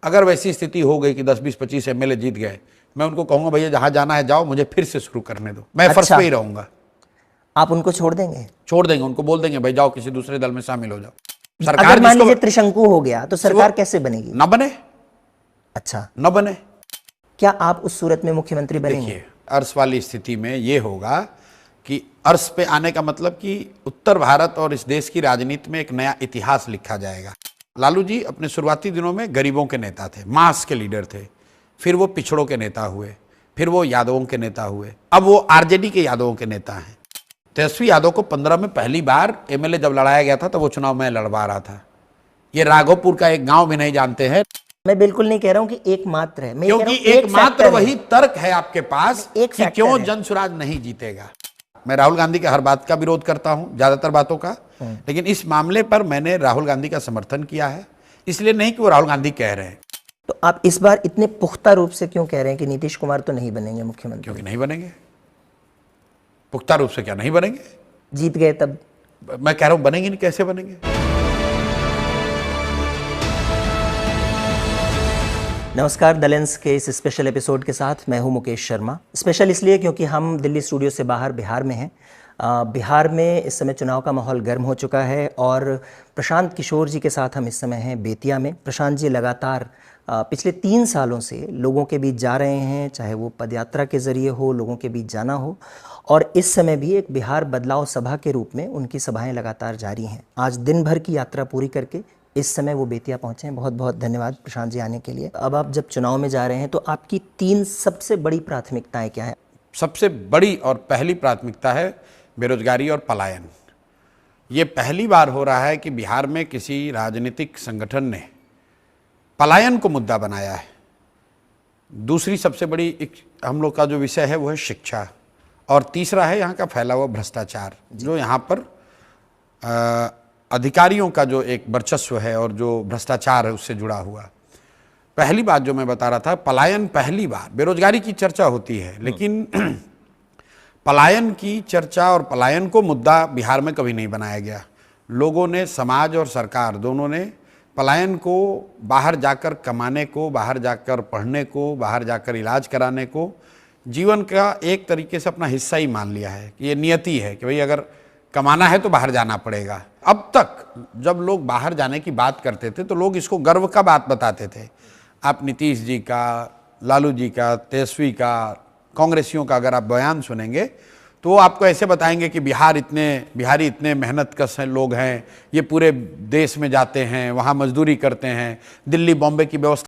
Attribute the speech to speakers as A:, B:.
A: अगर वैसी स्थिति हो गई कि 10, 20, 25 एमएलए जीत गए, मैं उनको कहूंगा भैया जहां जाना है जाओ, मुझे फिर से शुरू करने दो, मैं फर्स्ट पे ही रहूंगा।
B: आप उनको छोड़ देंगे?
A: छोड़ देंगे, उनको बोल देंगे भाई जाओ किसी दूसरे दल में शामिल हो जाओ।
B: सरकार अगर मान लीजिए त्रिशंकु हो गया तो सरकार कैसे बनेगी?
A: न बने।
B: अच्छा,
A: न बने।
B: क्या आप उस सूरत में मुख्यमंत्री बनेंगे?
A: देखिए, अर्श वाली स्थिति में यह होगा कि अर्श पे आने का मतलब कि उत्तर भारत और इस देश की राजनीति में एक नया इतिहास लिखा जाएगा। लालू जी अपने शुरुआती दिनों में गरीबों के नेता थे, मास के लीडर थे, फिर वो पिछड़ों के नेता हुए, फिर वो यादवों के नेता हुए, अब वो आरजेडी के यादवों के नेता हैं। तेजस्वी यादव को 15 में पहली बार एमएलए जब लड़ाया गया था तो वो चुनाव में लड़वा रहा था। ये राघोपुर का एक गांव भी नहीं जानते हैं।
B: मैं बिल्कुल नहीं कह रहा हूं कि एकमात्र है, मैं
A: क्योंकि एकमात्र वही तर्क है आपके पास कि क्यों जनसुराज नहीं जीतेगा। मैं राहुल गांधी के हर बात का विरोध करता हूं, ज्यादातर बातों का, लेकिन इस मामले पर मैंने राहुल गांधी का समर्थन किया है, इसलिए नहीं कि वो राहुल गांधी कह रहे हैं।
B: तो आप इस बार इतने पुख्ता रूप से क्यों कह रहे हैं कि नीतीश कुमार तो नहीं बनेंगे मुख्यमंत्री?
A: क्योंकि नहीं बनेंगे। पुख्ता रूप से क्या नहीं बनेंगे?
B: जीत गए तब?
A: मैं कह रहा हूं बनेंगे नहीं, कैसे बनेंगे?
B: नमस्कार, द लेंस के इस स्पेशल एपिसोड के साथ मैं हूं मुकेश शर्मा। स्पेशल इसलिए क्योंकि हम दिल्ली स्टूडियो से बाहर बिहार में हैं। बिहार में इस समय चुनाव का माहौल गर्म हो चुका है और प्रशांत किशोर जी के साथ हम इस समय हैं बेतिया में। प्रशांत जी लगातार पिछले 3 सालों से लोगों के बीच जा रहे हैं, चाहे वो पदयात्रा के जरिए हो, लोगों के बीच जाना हो, और इस समय भी एक बिहार बदलाव सभा के रूप में उनकी सभाएं लगातार जारी हैं। आज दिन भर की यात्रा पूरी करके इस समय वो बेतिया पहुंचे हैं। बहुत बहुत धन्यवाद प्रशांत जी आने के लिए। अब आप जब चुनाव में जा रहे हैं तो आपकी 3 सबसे बड़ी प्राथमिकताएं क्या है?
A: सबसे बड़ी और पहली प्राथमिकता है बेरोजगारी और पलायन। ये पहली बार हो रहा है कि बिहार में किसी राजनीतिक संगठन ने पलायन को मुद्दा बनाया है। दूसरी सबसे बड़ी हम लोग का जो विषय है वो है शिक्षा, और तीसरा है यहाँ का फैला हुआ भ्रष्टाचार, जो यहाँ पर अधिकारियों का जो एक वर्चस्व है और जो भ्रष्टाचार है उससे जुड़ा हुआ। पहली बात जो मैं बता रहा था, पलायन पहली बार, बेरोजगारी की चर्चा होती है लेकिन पलायन की चर्चा और पलायन को मुद्दा बिहार में कभी नहीं बनाया गया। लोगों ने, समाज और सरकार दोनों ने पलायन को, बाहर जाकर कमाने को, बाहर जाकर पढ़ने को, बाहर जाकर इलाज कराने को जीवन का एक तरीके से अपना हिस्सा ही मान लिया है कि ये नियति है कि भाई अगर कमाना है तो बाहर जाना पड़ेगा। अब तक जब लोग बाहर जाने की बात करते थे तो लोग इसको गर्व का बात बताते थे। आप नीतीश जी का, लालू जी का, तेजस्वी का, कांग्रेसियों का अगर आप बयान सुनेंगे तो वो आपको ऐसे बताएंगे कि बिहारी इतने मेहनतकश हैं, लोग हैं, ये पूरे देश में जाते हैं, वहाँ मजदूरी करते हैं, दिल्ली बॉम्बे की व्यवस्था